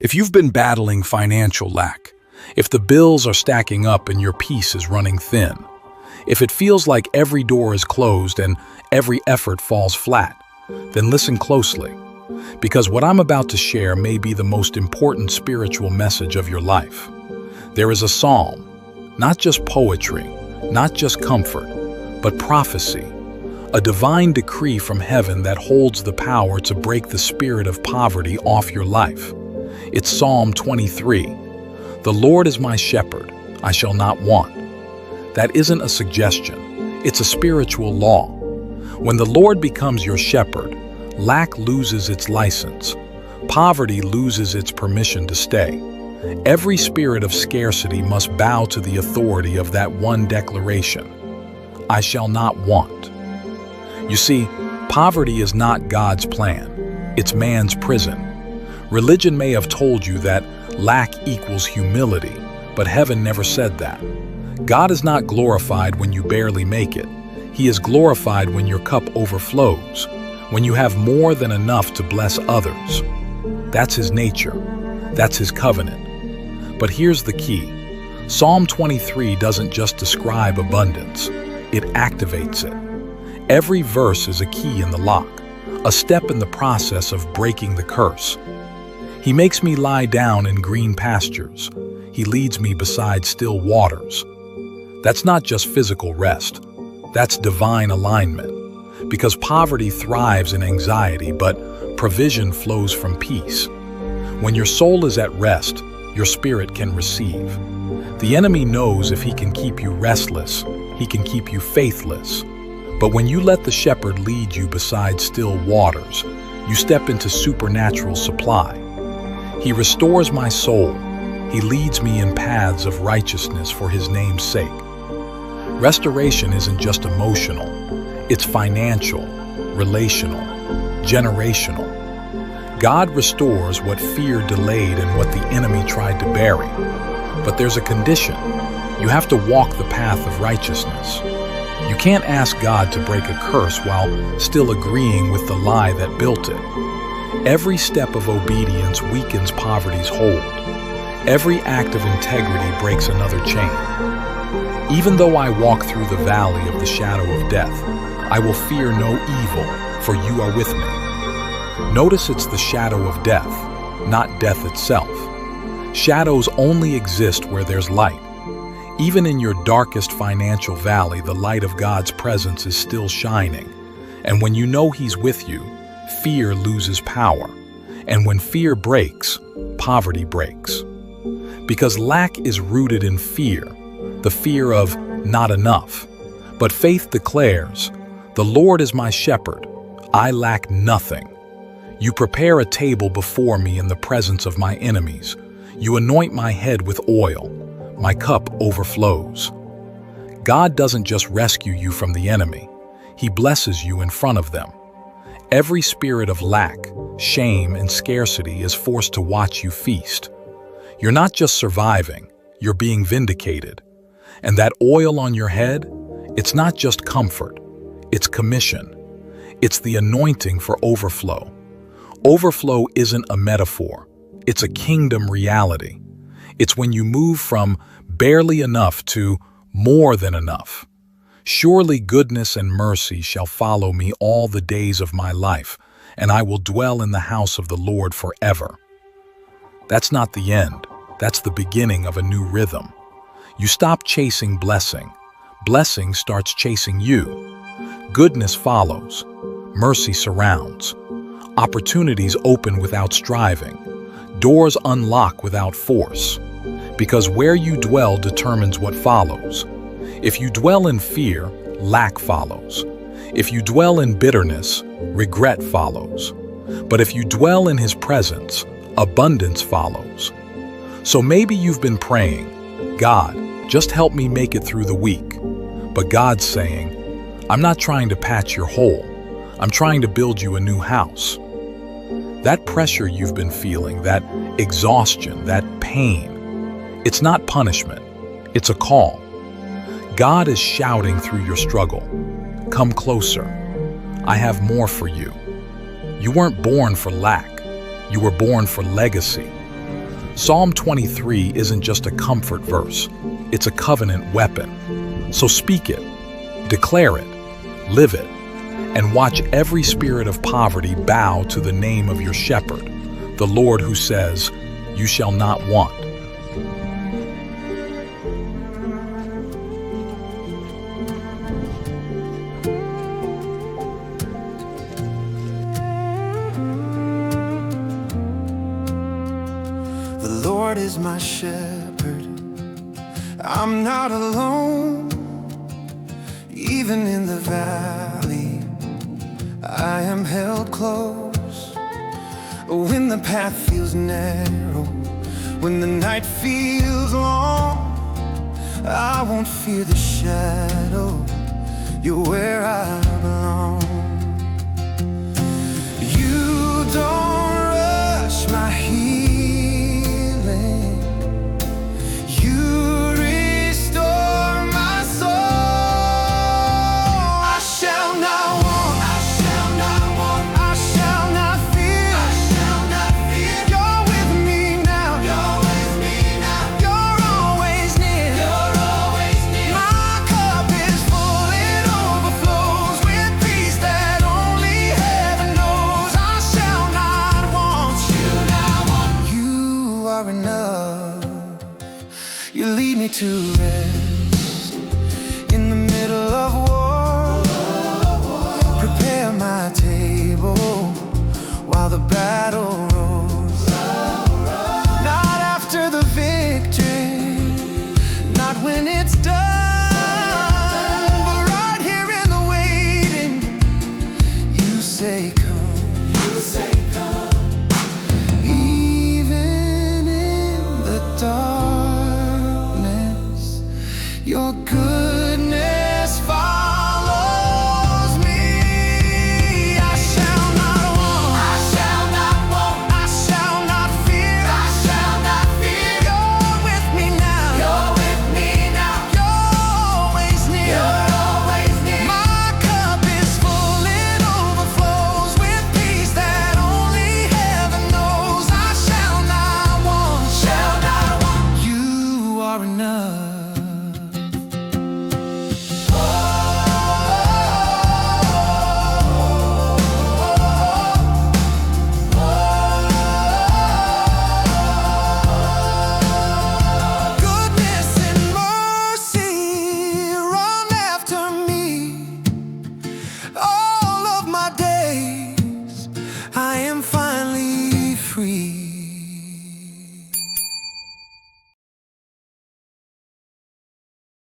If you've been battling financial lack, if the bills are stacking up and your peace is running thin, if it feels like every door is closed and every effort falls flat, then listen closely, because what I'm about to share may be the most important spiritual message of your life. There is a psalm, not just poetry, not just comfort, but prophecy, a divine decree from heaven that holds the power to break the spirit of poverty off your life. It's Psalm 23. The Lord is my shepherd, I shall not want. That isn't a suggestion, it's a spiritual law. When the Lord becomes your shepherd, lack loses its license. Poverty loses its permission to stay. Every spirit of scarcity must bow to the authority of that one declaration: I shall not want. You see, poverty is not God's plan, it's man's prison. Religion may have told you that lack equals humility, but heaven never said that. God is not glorified when you barely make it. He is glorified when your cup overflows, when you have more than enough to bless others. That's His nature. That's His covenant. But here's the key. Psalm 23 doesn't just describe abundance, it activates it. Every verse is a key in the lock, a step in the process of breaking the curse. He makes me lie down in green pastures. He leads me beside still waters. That's not just physical rest. That's divine alignment. Because poverty thrives in anxiety, but provision flows from peace. When your soul is at rest, your spirit can receive. The enemy knows if he can keep you restless, he can keep you faithless. But when you let the shepherd lead you beside still waters, you step into supernatural supply. He restores my soul. He leads me in paths of righteousness for His name's sake. Restoration isn't just emotional. It's financial, relational, generational. God restores what fear delayed and what the enemy tried to bury. But there's a condition. You have to walk the path of righteousness. You can't ask God to break a curse while still agreeing with the lie that built it. Every step of obedience weakens poverty's hold. Every act of integrity breaks another chain. Even though I walk through the valley of the shadow of death, I will fear no evil, for you are with me. Notice it's the shadow of death, not death itself. Shadows only exist where there's light. Even in your darkest financial valley, the light of God's presence is still shining. And when you know He's with you, fear loses power. And when fear breaks, poverty breaks. Because lack is rooted in fear, the fear of not enough. But faith declares, the Lord is my shepherd, I lack nothing. You prepare a table before me in the presence of my enemies. You anoint my head with oil. My cup overflows. God doesn't just rescue you from the enemy. He blesses you in front of them. Every spirit of lack, shame, and scarcity is forced to watch you feast. You're not just surviving, you're being vindicated. And that oil on your head, it's not just comfort, it's commission. It's the anointing for overflow. Overflow isn't a metaphor, it's a kingdom reality. It's when you move from barely enough to more than enough. Surely goodness and mercy shall follow me all the days of my life, and I will dwell in the house of the Lord forever. That's not the end. That's the beginning of a new rhythm. You stop chasing blessing. Blessing starts chasing you. Goodness follows. Mercy surrounds. Opportunities open without striving. Doors unlock without force. Because where you dwell determines what follows. If you dwell in fear, lack follows. If you dwell in bitterness, regret follows. But if you dwell in His presence, abundance follows. So maybe you've been praying, God, just help me make it through the week. But God's saying, I'm not trying to patch your hole. I'm trying to build you a new house. That pressure you've been feeling, that exhaustion, that pain, it's not punishment, it's a call. God is shouting through your struggle. Come closer. I have more for you. You weren't born for lack. You were born for legacy. Psalm 23 isn't just a comfort verse, it's a covenant weapon. So speak it, declare it, live it, and watch every spirit of poverty bow to the name of your shepherd, the Lord who says, "You shall not want." The Lord is my shepherd, I'm not alone. Even in the valley, I am held close. When the path feels narrow, when the night feels long, I won't fear the shadow. You're where I belong. You don't rush my healing, you restore my soul. I shall not want, I shall not want, I shall not fear, I shall not fear. You're with me now, you're with me now. You're always near, you're always near. My cup is full, it overflows with peace that only heaven knows. I shall not want you, now want. You are enough, you lead me to rest.